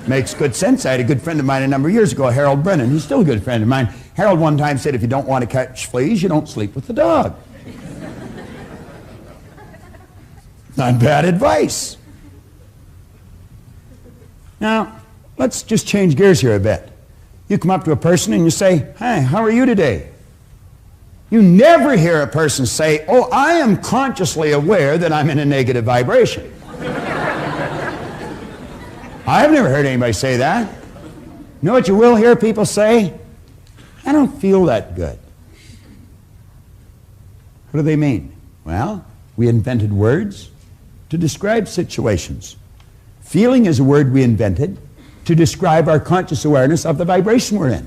[SPEAKER 1] Makes good sense. I had a good friend of mine a number of years ago, Harold Brennan. He's still a good friend of mine. Harold one time said, if you don't want to catch fleas, you don't sleep with the dog. Not bad advice. Now, let's just change gears here a bit. You come up to a person and you say, "Hi, how are you today?" You never hear a person say, "Oh, I am consciously aware that I'm in a negative vibration." I've never heard anybody say that. You know what you will hear people say? "I don't feel that good." What do they mean? Well, we invented words to describe situations. Feeling is a word we invented to describe our conscious awareness of the vibration we're in.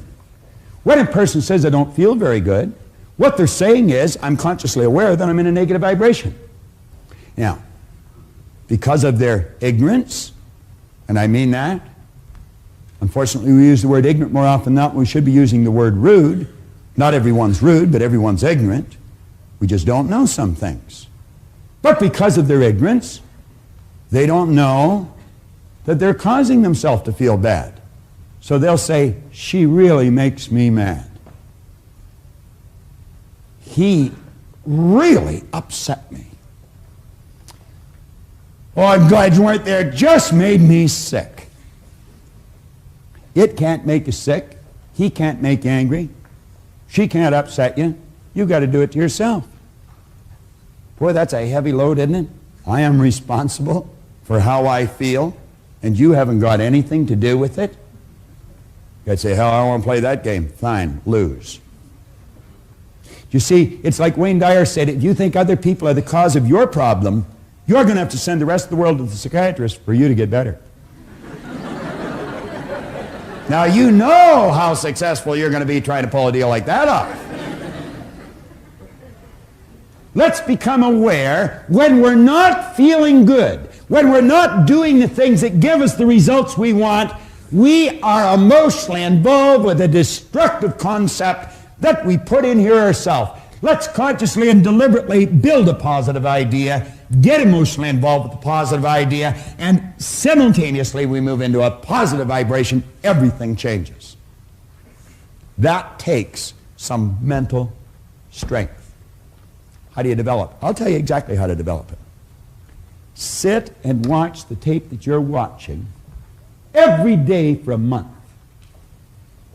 [SPEAKER 1] When a person says, "I don't feel very good," what they're saying is, "I'm consciously aware that I'm in a negative vibration." Now, because of their ignorance, and I mean that, unfortunately we use the word ignorant more often than not. We should be using the word rude. Not everyone's rude, but everyone's ignorant. We just don't know some things. But because of their ignorance, they don't know that they're causing themselves to feel bad. So they'll say, "She really makes me mad. He really upset me. Oh, I'm glad you weren't there. It just made me sick." It can't make you sick. He can't make you angry. She can't upset you. You've got to do it to yourself. Boy, that's a heavy load, isn't it? I am responsible for how I feel, and you haven't got anything to do with it. You'd say, "Hell, I don't want to play that game." Fine, lose. You see, it's like Wayne Dyer said, if you think other people are the cause of your problem, you're going to have to send the rest of the world to the psychiatrist for you to get better. Now, you know how successful you're going to be trying to pull a deal like that off. Let's become aware when we're not feeling good, when we're not doing the things that give us the results we want, we are emotionally involved with a destructive concept that we put in here ourselves. Let's consciously and deliberately build a positive idea, get emotionally involved with the positive idea, and simultaneously we move into a positive vibration. Everything changes. That takes some mental strength. How do you develop it? I'll tell you exactly how to develop it. Sit and watch the tape that you're watching every day for a month.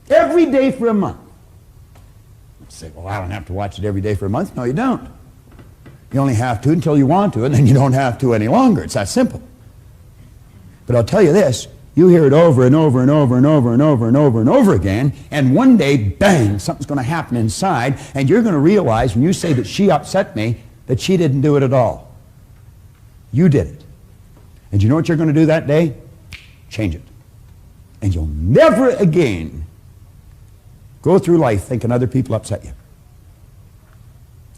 [SPEAKER 1] Every day for a month. You say, "Well, I don't have to watch it every day for a month." No, you don't. You only have to until you want to, and then you don't have to any longer. It's that simple. But I'll tell you this, you hear it over and over and over and over and over and over and over again, and one day, bang, something's going to happen inside, and you're going to realize when you say that she upset me, that she didn't do it at all. You did it. And you know what you're going to do that day? Change it. And you'll never again go through life thinking other people upset you.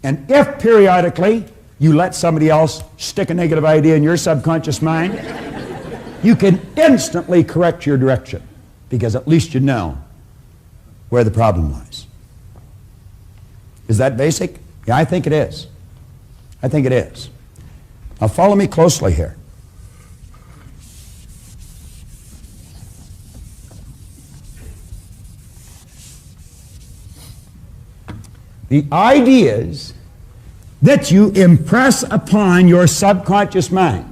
[SPEAKER 1] And if periodically you let somebody else stick a negative idea in your subconscious mind, you can instantly correct your direction, because at least you know where the problem lies. Is that basic? Yeah, I think it is. I think it is. Now follow me closely here. The ideas that you impress upon your subconscious mind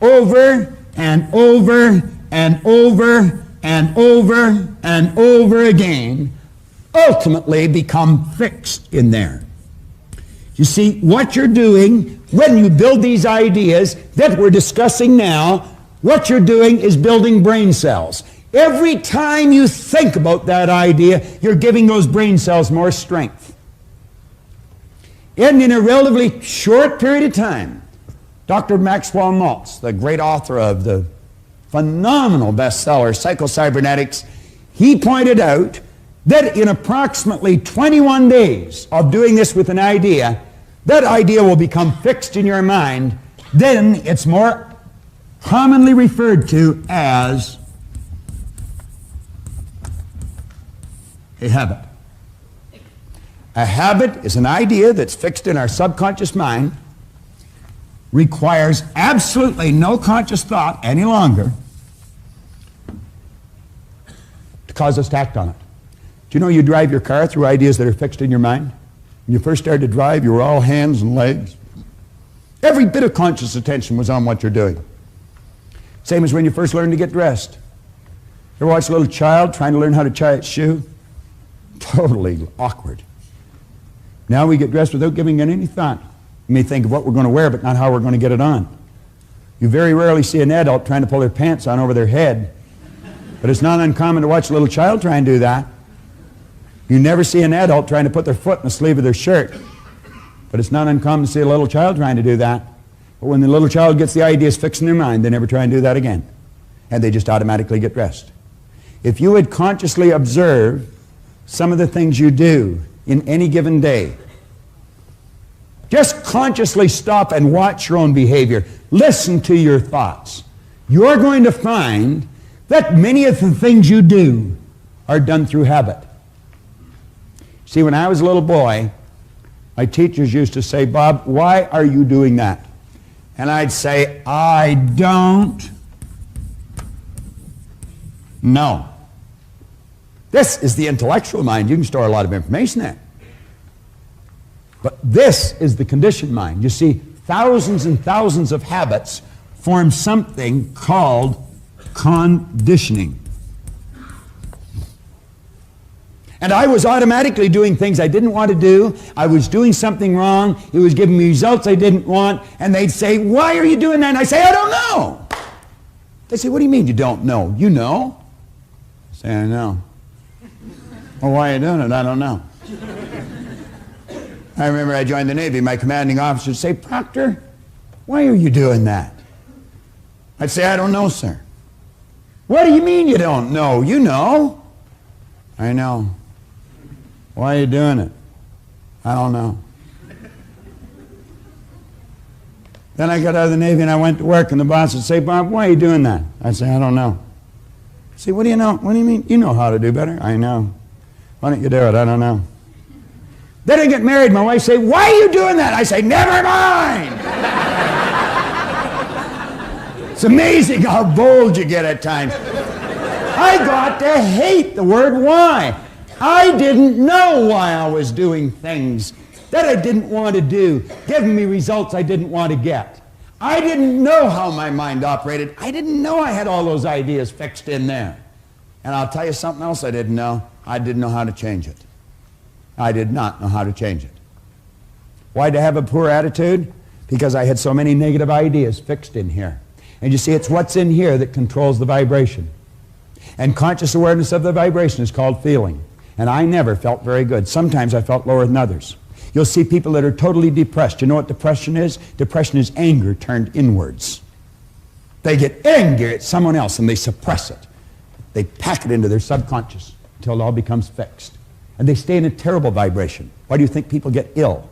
[SPEAKER 1] over and over and over and over and over again ultimately become fixed in there. You see, what you're doing when you build these ideas that we're discussing now, what you're doing is building brain cells. Every time you think about that idea, you're giving those brain cells more strength. And in a relatively short period of time, Dr. Maxwell Maltz, the great author of the phenomenal bestseller, Psycho-Cybernetics, he pointed out that in approximately 21 days of doing this with an idea, that idea will become fixed in your mind. Then it's more commonly referred to as a habit. A habit is an idea that's fixed in our subconscious mind. requires absolutely no conscious thought any longer to cause us to act on it. Do you know you drive your car through ideas that are fixed in your mind? When you first started to drive, you were all hands and legs. Every bit of conscious attention was on what you're doing. Same as when you first learned to get dressed. You ever watch a little child trying to learn how to tie its shoe? Totally awkward. Now we get dressed without giving it any thought. We may think of what we're going to wear, but not how we're going to get it on. You very rarely see an adult trying to pull their pants on over their head, but it's not uncommon to watch a little child try and do that. You never see an adult trying to put their foot in the sleeve of their shirt, but it's not uncommon to see a little child trying to do that. But when the little child gets the ideas fixed in their mind, they never try and do that again, and they just automatically get dressed. If you would consciously observe some of the things you do in any given day, just consciously stop and watch your own behavior. Listen to your thoughts. You're going to find that many of the things you do are done through habit. See, when I was a little boy, my teachers used to say, "Bob, why are you doing that?" And I'd say, "I don't know." This is the intellectual mind. You can store a lot of information there. But this is the conditioned mind. You see, thousands and thousands of habits form something called conditioning. And I was automatically doing things I didn't want to do. I was doing something wrong. It was giving me results I didn't want. And they'd say, "Why are you doing that?" And I say, "I don't know." They say, "What do you mean you don't know?" "You know." I say, "I know." "Well, why are you doing it?" "I don't know." I remember I joined the Navy. My commanding officer would say, "Proctor, why are you doing that?" I'd say, "I don't know, sir." "What do you mean you don't know?" "You know." "I know." "Why are you doing it?" "I don't know." Then I got out of the Navy and I went to work, and the boss would say, "Bob, why are you doing that?" I'd say, "I don't know." He'd say, "What do you know? What do you mean? You know how to do better." "I know." "Why don't you do it?" "I don't know." Then I get married. My wife say, "Why are you doing that?" I say, "Never mind." It's amazing how bold you get at times. I got to hate the word why. I didn't know why I was doing things that I didn't want to do, giving me results I didn't want to get. I didn't know how my mind operated. I didn't know I had all those ideas fixed in there. And I'll tell you something else I didn't know. I didn't know how to change it. I did not know how to change it. Why did I have a poor attitude? Because I had so many negative ideas fixed in here. And you see, it's what's in here that controls the vibration. And conscious awareness of the vibration is called feeling. And I never felt very good. Sometimes I felt lower than others. You'll see people that are totally depressed. You know what depression is? Depression is anger turned inwards. They get angry at someone else and they suppress it. They pack it into their subconscious until it all becomes fixed. And they stay in a terrible vibration. Why do you think people get ill?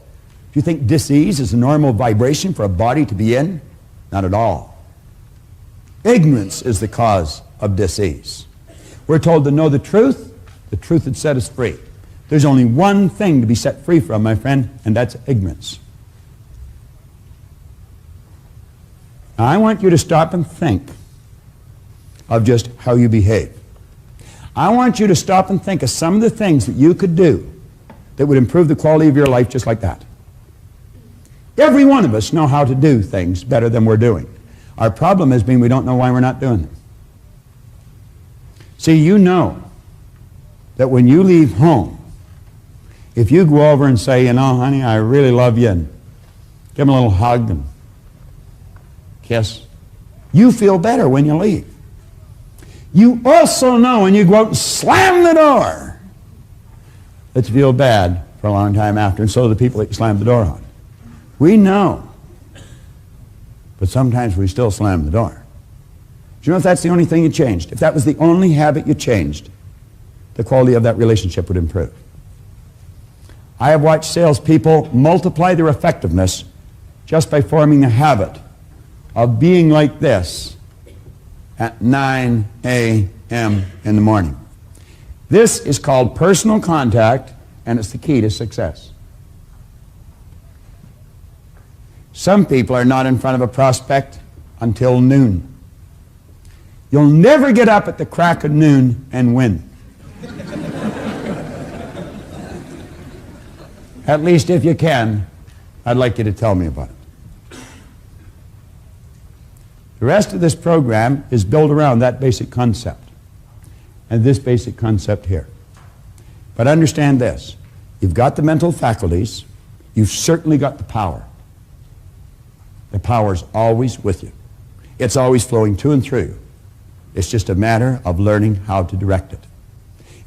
[SPEAKER 1] Do you think dis-ease is a normal vibration for a body to be in? Not at all. Ignorance is the cause of dis-ease. We're told to know the truth would set us free. There's only one thing to be set free from, my friend, and that's ignorance. Now, I want you to stop and think of just how you behave. I want you to stop and think of some of the things that you could do that would improve the quality of your life just like that. Every one of us know how to do things better than we're doing. Our problem has been we don't know why we're not doing them. See, you know that when you leave home, if you go over and say, "You know, honey, I really love you," and give them a little hug and kiss, you feel better when you leave. You also know when you go out and slam the door that you feel bad for a long time after, and so do the people that you slammed the door on. We know, but sometimes we still slam the door. Do you know if that's the only thing you changed? If that was the only habit you changed, the quality of that relationship would improve. I have watched salespeople multiply their effectiveness just by forming a habit of being like this at 9 a.m. in the morning. This is called personal contact, and it's the key to success. Some people are not in front of a prospect until noon. You'll never get up at the crack of noon and win. At least if you can, I'd like you to tell me about it. The rest of this program is built around that basic concept and this basic concept here. But understand this, you've got the mental faculties, you've certainly got the power. The power's always with you. It's always flowing to and through you. It's just a matter of learning how to direct it.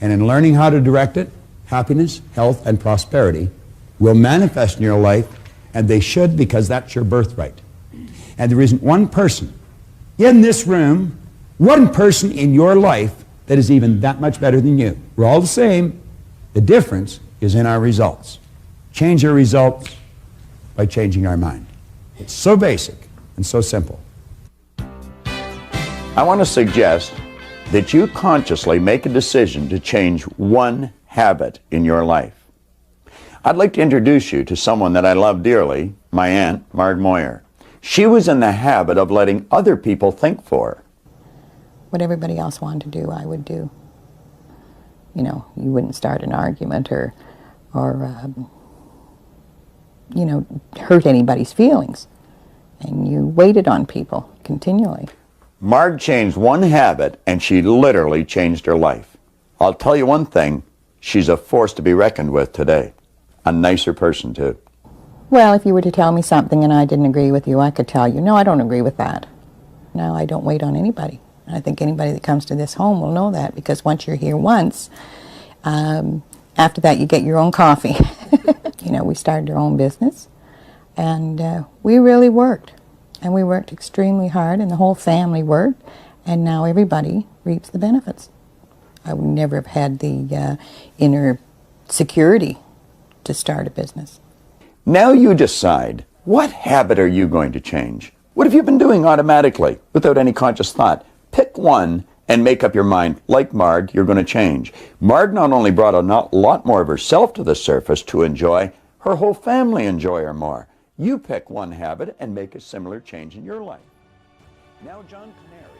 [SPEAKER 1] And in learning how to direct it, happiness, health, and prosperity will manifest in your life, and they should, because that's your birthright. And there isn't one person in this room, one person in your life that is even that much better than you. We're all the same. The difference is in our results. Change your results by changing our mind. It's so basic and so simple.
[SPEAKER 3] I want to suggest that you consciously make a decision to change one habit in your life. I'd like to introduce you to someone that I love dearly, my aunt, Marg Moyer. She was in the habit of letting other people think for her.
[SPEAKER 4] What everybody else wanted to do, I would do. You know, you wouldn't start an argument or you know, hurt anybody's feelings. And you waited on people continually.
[SPEAKER 3] Marg changed one habit, and she literally changed her life. I'll tell you one thing, she's a force to be reckoned with today. A nicer person, too.
[SPEAKER 4] Well, if you were to tell me something and I didn't agree with you, I could tell you, no, I don't agree with that. No, I don't wait on anybody. And I think anybody that comes to this home will know that, because once you're here once, after that you get your own coffee. You know, we started our own business, and we really worked. And we worked extremely hard, and the whole family worked, and now everybody reaps the benefits. I would never have had the inner security to start a business.
[SPEAKER 3] Now you decide, what habit are you going to change? What have you been doing automatically, without any conscious thought? Pick one and make up your mind. Like Marg, you're going to change. Marg not only brought a lot more of herself to the surface to enjoy, her whole family enjoy her more. You pick one habit and make a similar change in your life. Now, John Canary.